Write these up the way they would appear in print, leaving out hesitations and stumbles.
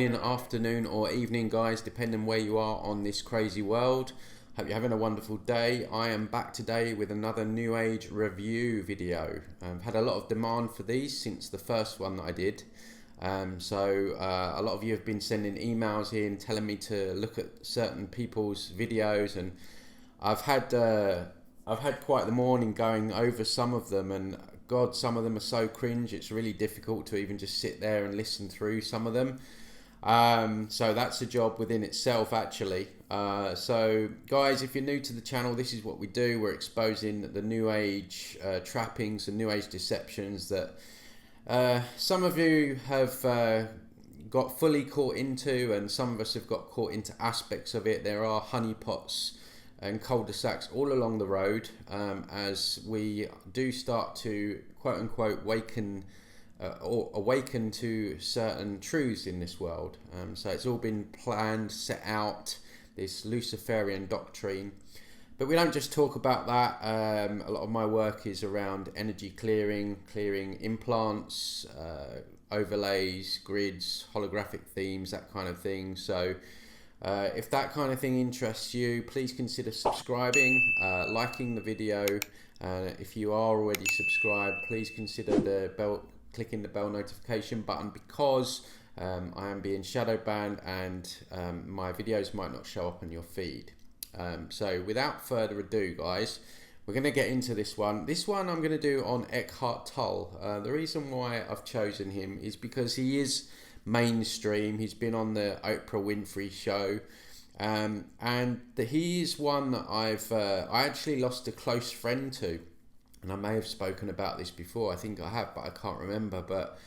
morning, afternoon or evening, guys, depending where you are on this crazy world. Hope you're having a wonderful day. I am back today with another New Age review video. I've had a lot of demand for these since the first one that I did. So a lot of you have been sending emails in telling me to look at certain people's videos, and I've had quite the morning going over some of them, and God, some of them are so cringe, it's really difficult to even just sit there and listen through some of them. So that's a job within itself, actually. So guys, if you're new to the channel, this is what we do. We're exposing the New Age trappings and New Age deceptions that some of you have got fully caught into, and some of us have got caught into aspects of it. There are honeypots and cul-de-sacs all along the road, as we do start to quote-unquote awaken to certain truths in this world. So it's all been planned, set out, this Luciferian doctrine. But we don't just talk about that. A lot of my work is around energy clearing implants, overlays, grids, holographic themes, that kind of thing. So if that kind of thing interests you, please consider subscribing, liking the video. If you are already subscribed, please consider clicking the bell notification button, because I am being shadow banned and my videos might not show up on your feed. So without further ado, guys, we're going to get into this one. This one I'm going to do on Eckhart Tolle. The reason why I've chosen him is because he is mainstream. He's been on the Oprah Winfrey show, and he is one that I actually lost a close friend to, and I may have spoken about this before. I think I have, but I can't remember. But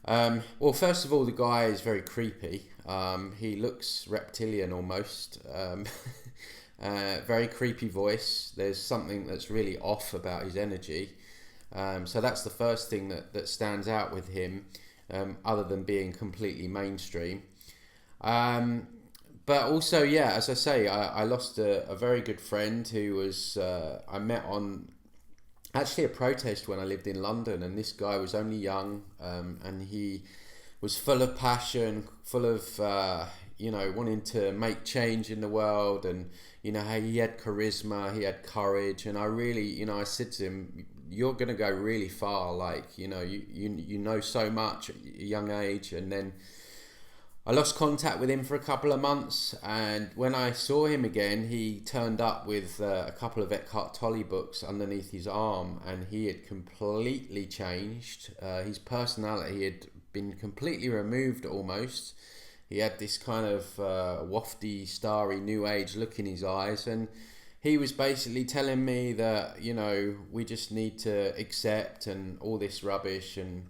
well, first of all, the guy is very creepy. He looks reptilian almost. Very creepy voice. There's something that's really off about his energy. So that's the first thing that stands out with him. Other than being completely mainstream. But also, yeah, as I say, I lost a very good friend who was, I met on actually a protest when I lived in London, and this guy was only young, and he was full of passion, full of, wanting to make change in the world, and, he had charisma, he had courage, and I really, I said to him, you're going to go really far, like, you know so much at a young age. And then I lost contact with him for a couple of months, and when I saw him again, he turned up with a couple of Eckhart Tolle books underneath his arm, and he had completely changed. His personality had been completely removed almost. He had this kind of wafty, starry, new age look in his eyes, and he was basically telling me that, we just need to accept and all this rubbish. And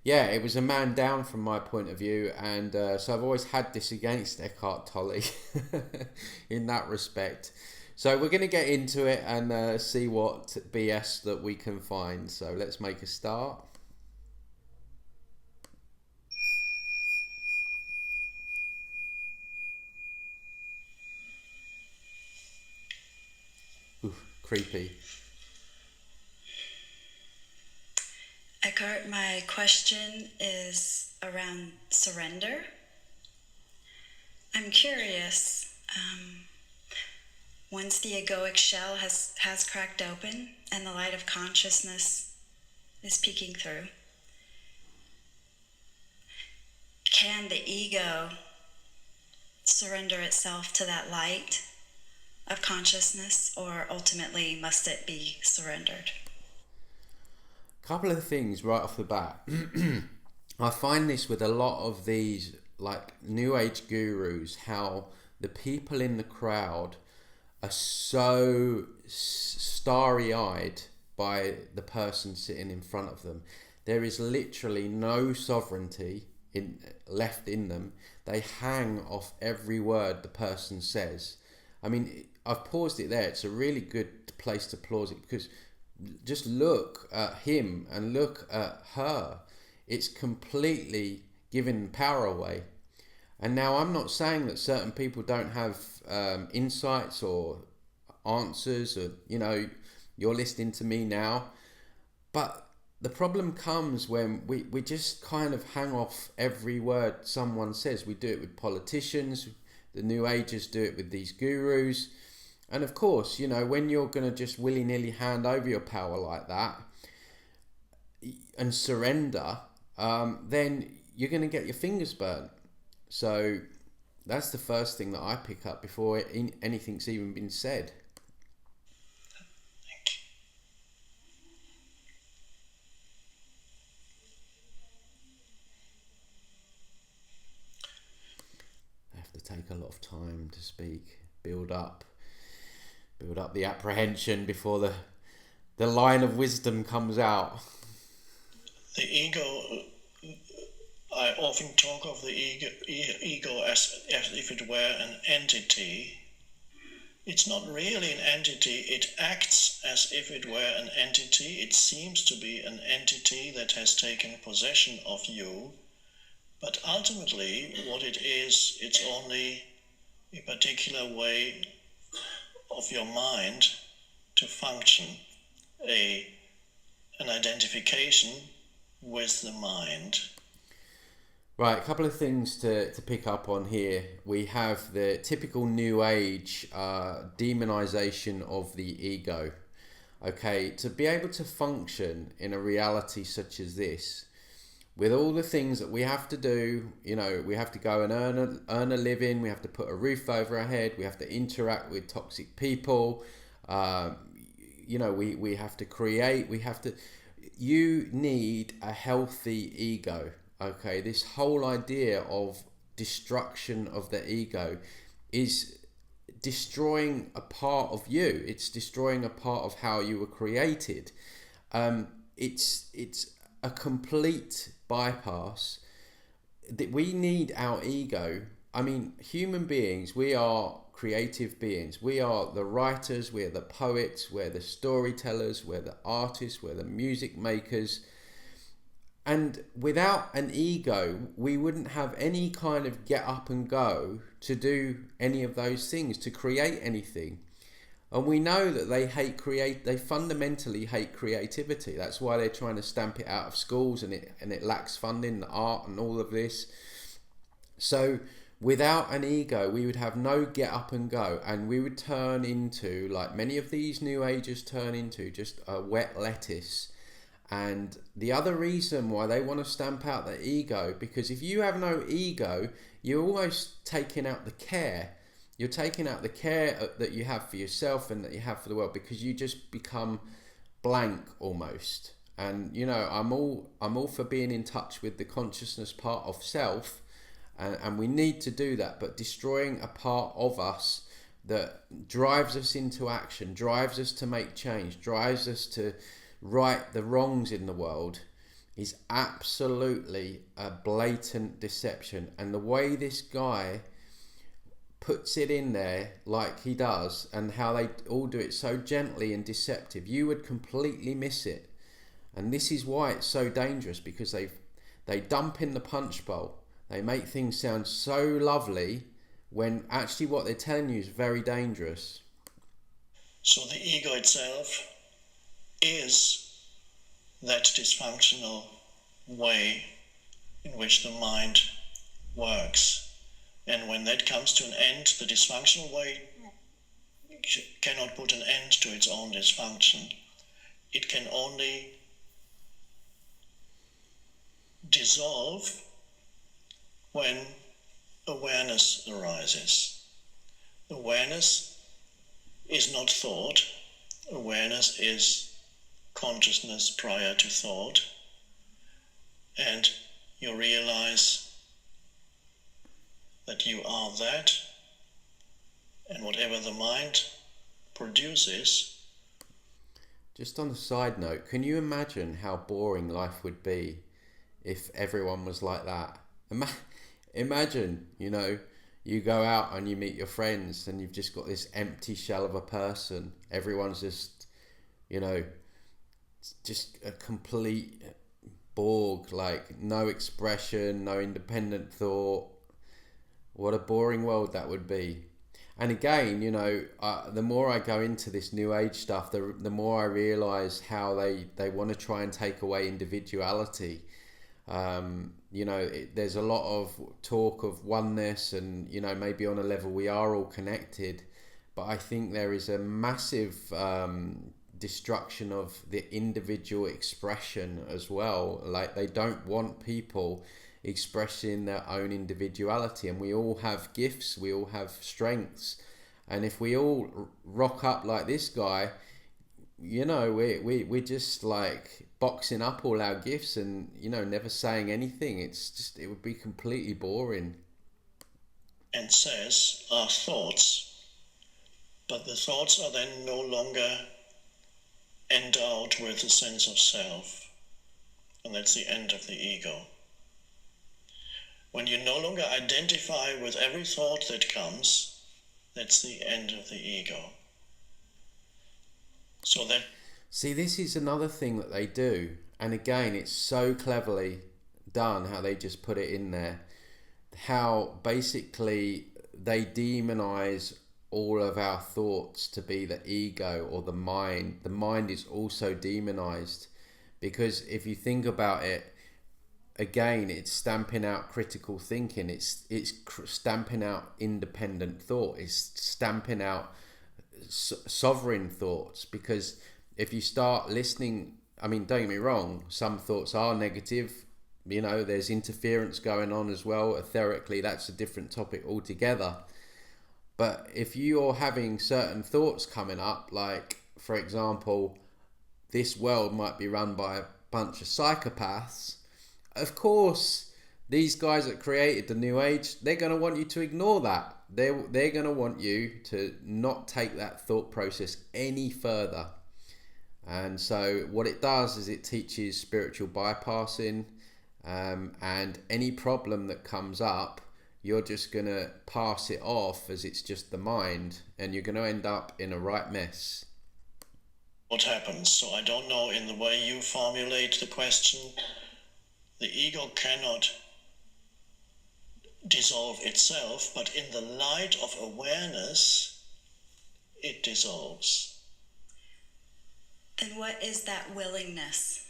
yeah, it was a man down from my point of view. And so I've always had this against Eckhart Tolle in that respect. So we're going to get into it and see what BS that we can find. So let's make a start. Creepy. Eckhart, my question is around surrender. I'm curious, once the egoic shell has cracked open and the light of consciousness is peeking through, can the ego surrender itself to that light of consciousness, or ultimately must it be surrendered? Couple of things right off the bat. I find this with a lot of these like New Age gurus, how the people in the crowd are so starry-eyed by the person sitting in front of them. There is literally no sovereignty left in them. They hang off every word the person says. I mean, I've paused it there. It's a really good place to pause it, because just look at him and look at her. It's completely giving power away. And now I'm not saying that certain people don't have insights or answers, or, you're listening to me now. But the problem comes when we just kind of hang off every word someone says. We do it with politicians, the New Agers do it with these gurus. And of course, when you're going to just willy-nilly hand over your power like that and surrender, then you're going to get your fingers burnt. So that's the first thing that I pick up before anything's even been said. I have to take a lot of time to speak, build up the apprehension before the line of wisdom comes out. The ego, I often talk of the ego as if it were an entity. It's not really an entity. It acts as if it were an entity. It seems to be an entity that has taken possession of you. But ultimately, what it is, it's only a particular way of your mind to function, an identification with the mind. Right, a couple of things to pick up on here. We have the typical New Age demonization of the ego. Okay, to be able to function in a reality such as this, with all the things that we have to do, we have to go and earn a living, we have to put a roof over our head, we have to interact with toxic people, we have to create, you need a healthy ego. Okay, this whole idea of destruction of the ego is destroying a part of you. It's destroying a part of how you were created. It's a complete bypass. That we need our ego. I mean, human beings, we are creative beings. We are the writers, we're the poets, we're the storytellers, we're the artists, we're the music makers. And without an ego, we wouldn't have any kind of get up and go to do any of those things, to create anything. And we know that they fundamentally hate creativity. That's why they're trying to stamp it out of schools, and it lacks funding, art and all of this. So without an ego, we would have no get up and go, and we would turn into, like many of these New Agers turn into, just a wet lettuce. And the other reason why they want to stamp out the ego, because if you have no ego, you're almost taking out the care. You're taking out the care that you have for yourself and that you have for the world, because you just become blank almost. And I'm all for being in touch with the consciousness part of self, and we need to do that. But destroying a part of us that drives us into action, drives us to make change, drives us to right the wrongs in the world, is absolutely a blatant deception. And the way this guy puts it in there like he does, and how they all do it so gently and deceptive, you would completely miss it. And this is why it's so dangerous, because they dump in the punch bowl. They make things sound so lovely when actually what they're telling you is very dangerous. So the ego itself is that dysfunctional way in which the mind works. And when that comes to an end, the dysfunctional way cannot put an end to its own dysfunction. It can only dissolve when awareness arises. Awareness is not thought. Awareness is consciousness prior to thought, and you realize that you are that, and whatever the mind produces. Just on a side note, can you imagine how boring life would be if everyone was like that? Imagine, you go out and you meet your friends and you've just got this empty shell of a person. Everyone's just, just a complete Borg, like no expression, no independent thought. What a boring world that would be. And again, you know, the more I go into this new age stuff, the more I realize how they want to try and take away individuality. You know, there's a lot of talk of oneness, and, you know, maybe on a level we are all connected, but I think there is a massive destruction of the individual expression as well. Like, they don't want people expressing their own individuality, and we all have gifts, we all have strengths, and if we all rock up like this guy, you know, we're just like boxing up all our gifts and, you know, never saying anything. It's just, it would be completely boring. And says are thoughts, but the thoughts are then no longer endowed with a sense of self, and that's the end of the ego. When you no longer identify with every thought that comes, that's the end of the ego. So that... See, this is another thing that they do, and again, it's so cleverly done how they just put it in there, how basically they demonize all of our thoughts to be the ego or the mind. The mind is also demonized, because if you think about it, again, it's stamping out critical thinking, it's stamping out independent thought, it's stamping out sovereign thoughts. Because if you start listening, I mean, don't get me wrong, some thoughts are negative, you know, there's interference going on as well, etherically, that's a different topic altogether. But if you're having certain thoughts coming up, like, for example, this world might be run by a bunch of psychopaths, of course, these guys that created the New Age, they're going to want you to ignore that. They're going to want you to not take that thought process any further. And so what it does is it teaches spiritual bypassing, and any problem that comes up, you're just going to pass it off as it's just the mind, and you're going to end up in a right mess. What happens? So I don't know, in the way you formulate the question, the ego cannot dissolve itself, but in the light of awareness, it dissolves. Then what is that willingness?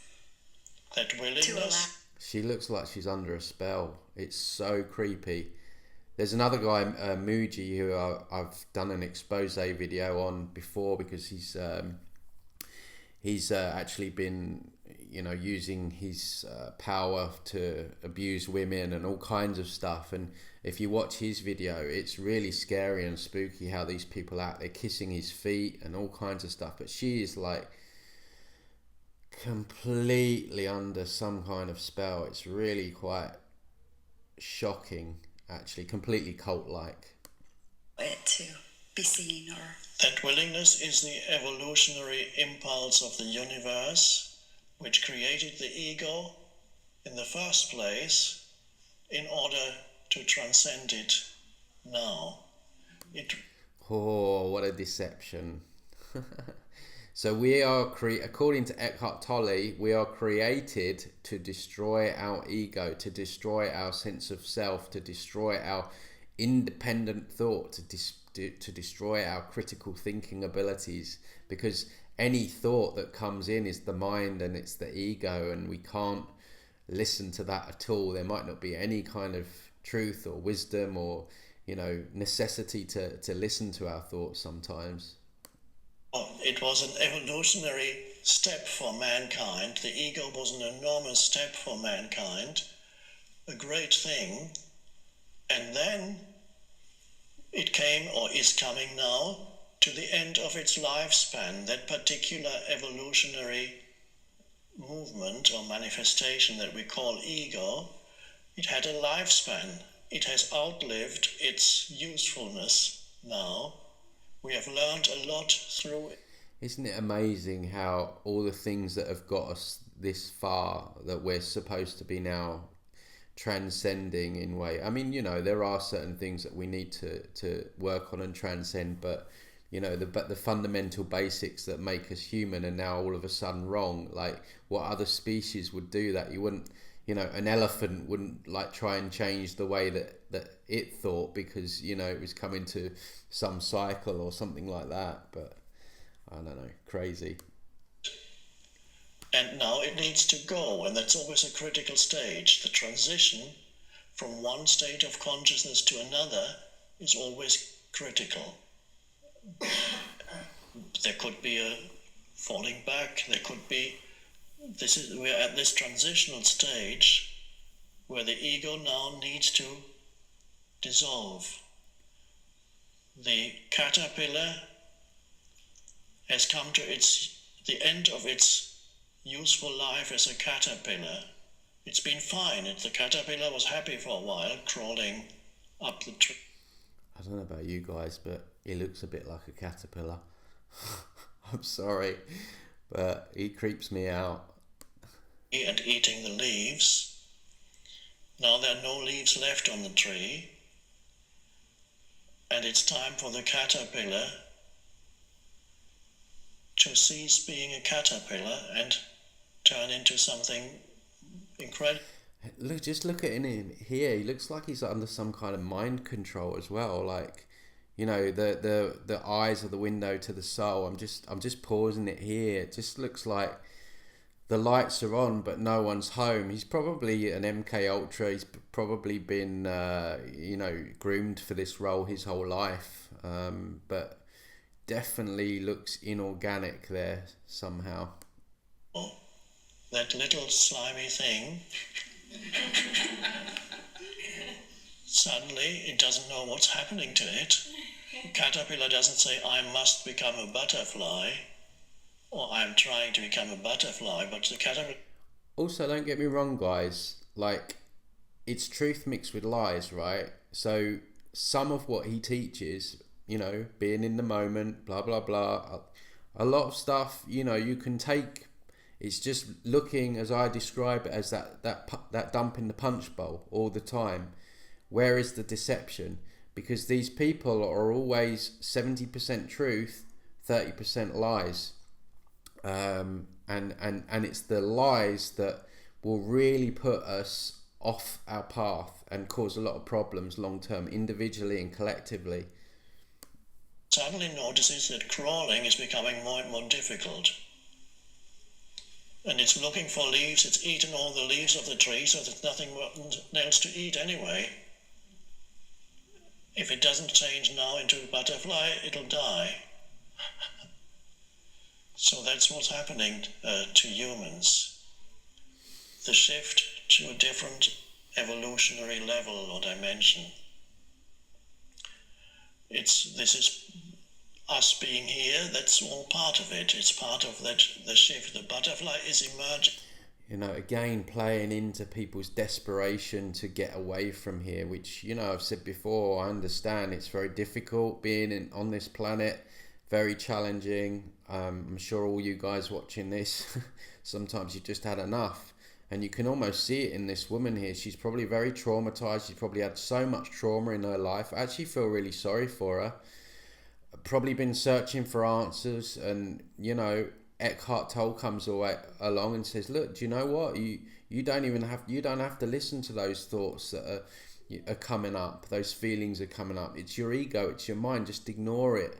That willingness? She looks like she's under a spell. It's so creepy. There's another guy, Mooji, who I've done an expose video on before, because he's actually been, you know, using his power to abuse women and all kinds of stuff. And if you watch his video, it's really scary and spooky how these people act. They're kissing his feet and all kinds of stuff. But she is like completely under some kind of spell. It's really quite shocking, actually, completely cult-like. It to be seen, or... That willingness is the evolutionary impulse of the universe, which created the ego in the first place in order to transcend it now. Oh, what a deception. So we are, according to Eckhart Tolle, we are created to destroy our ego, to destroy our sense of self, to destroy our independent thought, to destroy our critical thinking abilities, because any thought that comes in is the mind and it's the ego, and we can't listen to that at all. There might not be any kind of truth or wisdom or, you know, necessity to listen to our thoughts sometimes. It was an evolutionary step for mankind. The ego was an enormous step for mankind, a great thing. And then it came, or is coming now, to the end of its lifespan. That particular evolutionary movement or manifestation that we call ego, it had a lifespan. It has outlived its usefulness now. We have learned a lot through it. Isn't it amazing how all the things that have got us this far, that we're supposed to be now transcending in way? I mean, you know, there are certain things that we need to work on and transcend, but, you know, the fundamental basics that make us human are now all of a sudden wrong. Like, what other species would do that? You wouldn't, an elephant wouldn't like try and change the way that it thought because, it was coming to some cycle or something like that. But I don't know, crazy. And now it needs to go, and that's always a critical stage. The transition from one state of consciousness to another is always critical. There could be a falling back, we're at this transitional stage where the ego now needs to dissolve. The caterpillar has come to the end of its useful life as a caterpillar. It's been fine. The caterpillar was happy for a while, crawling up the tree. I don't know about you guys, but he looks a bit like a caterpillar. I'm sorry, but he creeps me out. And eating the leaves. Now there are no leaves left on the tree, and it's time for the caterpillar to cease being a caterpillar and turn into something incredible. Just look at him here. He looks like he's under some kind of mind control as well. Like, the eyes are the window to the soul. I'm just pausing it here. It just looks like the lights are on, but no one's home. He's probably an MK Ultra. He's probably been, groomed for this role his whole life. But definitely looks inorganic there somehow. Oh, that little slimy thing. Suddenly, it doesn't know what's happening to it. The caterpillar doesn't say, I must become a butterfly, or I'm trying to become a butterfly, but the caterpillar... Also, don't get me wrong, guys. Like, it's truth mixed with lies, right? So, some of what he teaches, being in the moment, blah, blah, blah, a lot of stuff, you can take... It's just looking, as I describe it, as that dump in the punch bowl all the time. Where is the deception? Because these people are always 70% truth, 30% lies. And it's the lies that will really put us off our path and cause a lot of problems long term, individually and collectively. Suddenly notices that crawling is becoming more and more difficult. And it's looking for leaves. It's eaten all the leaves of the tree, so there's nothing else to eat anyway. If it doesn't change now into a butterfly, it'll die. So that's what's happening to humans. The shift to a different evolutionary level or dimension. This is us being here, that's all part of it. It's part of the shift. The butterfly is emerging. Again, playing into people's desperation to get away from here, which, I've said before, I understand it's very difficult being on this planet, very challenging. I'm sure all you guys watching this, sometimes you just had enough. And you can almost see it in this woman here. She's probably very traumatized. She's probably had so much trauma in her life. I actually feel really sorry for her. Probably been searching for answers, and Eckhart Tolle comes along and says, look, do you know what, you don't have to listen to those thoughts that are coming up, those feelings are coming up. It's your ego, it's your mind, just ignore it,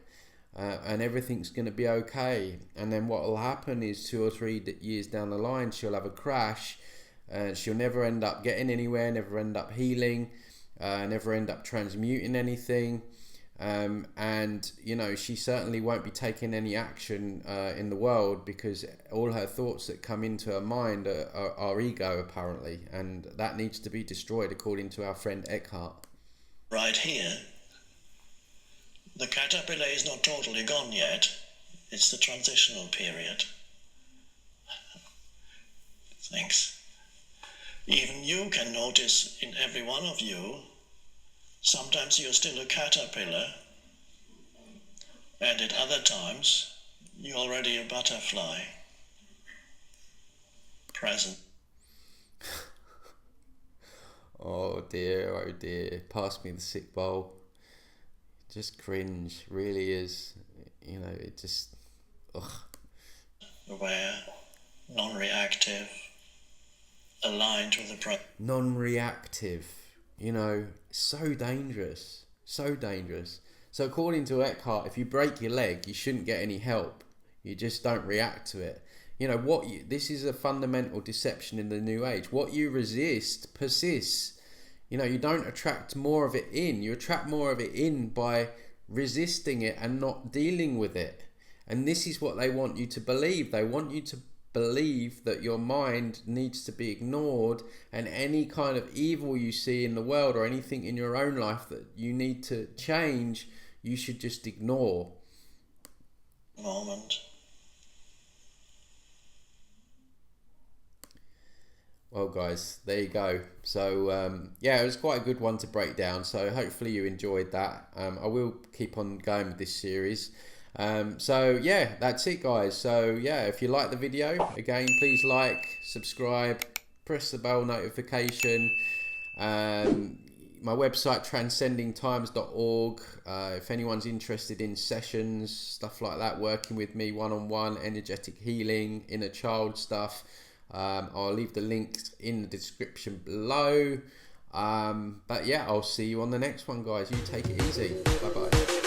and everything's going to be okay. And then what will happen is 2 or 3 years down the line, she'll have a crash, and she'll never end up getting anywhere, never end up healing, never end up transmuting anything. And she certainly won't be taking any action in the world, because all her thoughts that come into her mind are ego, apparently, and that needs to be destroyed, according to our friend Eckhart. Right here, the caterpillar is not totally gone yet. It's the transitional period. Thanks. Even you can notice in every one of you, sometimes you're still a caterpillar, and at other times you're already a butterfly. Present. Oh dear, pass me the sick bowl. Just cringe, really is. It just, ugh. Aware, non-reactive, aligned with the present. Non-reactive, you know, so dangerous, so dangerous. So according to Eckhart, if you break your leg, you shouldn't get any help. You just don't react to it. You know, this is a fundamental deception in the new age. What you resist persists. You know, you don't attract more of it in. You attract more of it in by resisting it and not dealing with it. And this is what they want you to believe. They want you to believe that your mind needs to be ignored, and any kind of evil you see in the world or anything in your own life that you need to change, you should just ignore. Moment. Well, guys, there you go. So yeah, it was quite a good one to break down, so hopefully you enjoyed that. I will keep on going with this series. So yeah, that's it, guys. So yeah, if you like the video, again, please like, subscribe, press the bell notification. My website, transcendingtimes.org. If anyone's interested in sessions, stuff like that, working with me one-on-one, energetic healing, inner child stuff, I'll leave the links in the description below. But yeah, I'll see you on the next one, guys. You take it easy. Bye bye.